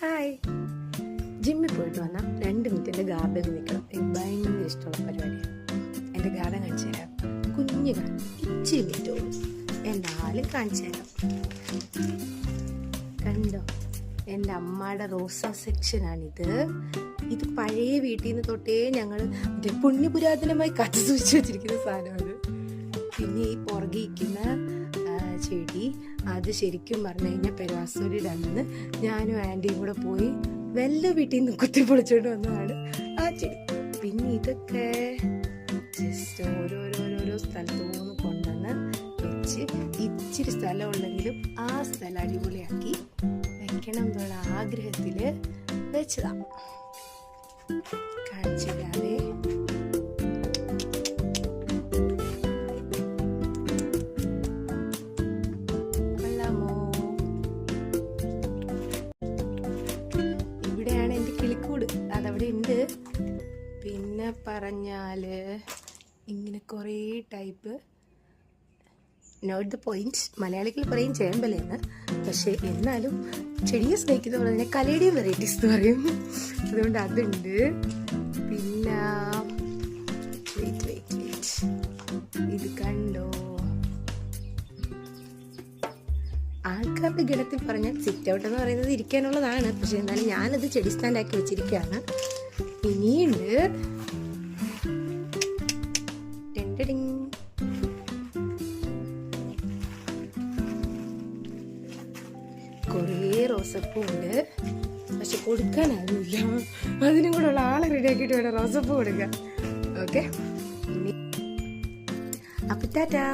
Hi. ജിമ്മിൽ പോയിട്ട് വന്നാൽ 2 മിനിറ്റ് എൻ്റെ ഗാർഡനിൽ നിൽക്കണം. എനിക്ക് ഭയങ്കര ഇഷ്ടമുള്ള പരിപാടിയാണ്. എൻ്റെ ഗാർഡൻ കാണിച്ചു തരാം. കുഞ്ഞു ഗാർഡൻ, ഇച്ചിരി മിനിറ്റോളൂ. എന്തായാലും കാണിച്ചു തരാം. കണ്ടോ, എൻ്റെ അമ്മയുടെ റോസാ സെക്ഷനാണിത്. ഇത് പഴയ വീട്ടിൽ നിന്ന് തൊട്ടേ ഞങ്ങൾ പുണ്യപുരാതനമായി കാത്തു സൂക്ഷിച്ചു വെച്ചിരിക്കുന്ന സാധനമാണ്. പിന്നെ ഈ പുറകിരിക്കുന്ന ചെടി, അത് ശരിക്കും പറഞ്ഞു കഴിഞ്ഞാൽ പെരുവാസൂരിയുടെ അന്ന് ഞാനും ആൻറ്റിയും കൂടെ പോയി വെല്ല വീട്ടിൽ നിന്ന് കുത്തിപ്പൊളിച്ചോണ്ട് വന്നതാണ് ആ ചെടി. പിന്നെ ഇതൊക്കെ ജസ്റ്റ് ഓരോരോ സ്ഥലത്തുനിന്ന് കൊണ്ടുവന്ന് വെച്ച് ഇച്ചിരി സ്ഥലം ഉണ്ടെങ്കിലും ആ സ്ഥലം അടിപൊളിയാക്കി വെക്കണം എന്നുള്ള ആഗ്രഹത്തിൽ വെച്ചതാണ്. കാണിച്ചില്ലാതെ കിളിക്കൂട് അതവിടെ ഉണ്ട്. പിന്നെ പറഞ്ഞാല് ഇങ്ങനെ കുറേ ടൈപ്പ്, നോട്ട് ദ പോയിന്റ്, മലയാളികൾ പറയും ചേമ്പലെന്ന്, പക്ഷെ എന്നാലും ചെടിയെ സ്നേഹിക്കുന്ന അതിനെ കലേഡിയം വെറൈറ്റീസ് എന്ന് പറയും. അതുകൊണ്ട് അതുണ്ട്. പിന്നെ ഇത് കണ്ടോ, ആൾക്കാരുടെ ഗണത്തിൽ പറഞ്ഞാൽ സിറ്റ് ഔട്ട് എന്ന് പറയുന്നത് ഇരിക്കാനുള്ളതാണ്. പക്ഷെ എന്നാലും ഞാനത് ചെടി സ്റ്റാൻഡാക്കി വെച്ചിരിക്കുകയാണ്. ഇനിയുണ്ട് കുറേ റോസപ്പൂ ഉണ്ട്. പക്ഷെ കൊടുക്കാനാവില്ല. അതിനും കൂടെ ഉള്ള ആളെ റെഡിയാക്കിയിട്ട് വേണം റോസപ്പൂ കൊടുക്കാൻ. ഓക്കെ, അപ്പൊ ടാറ്റാ.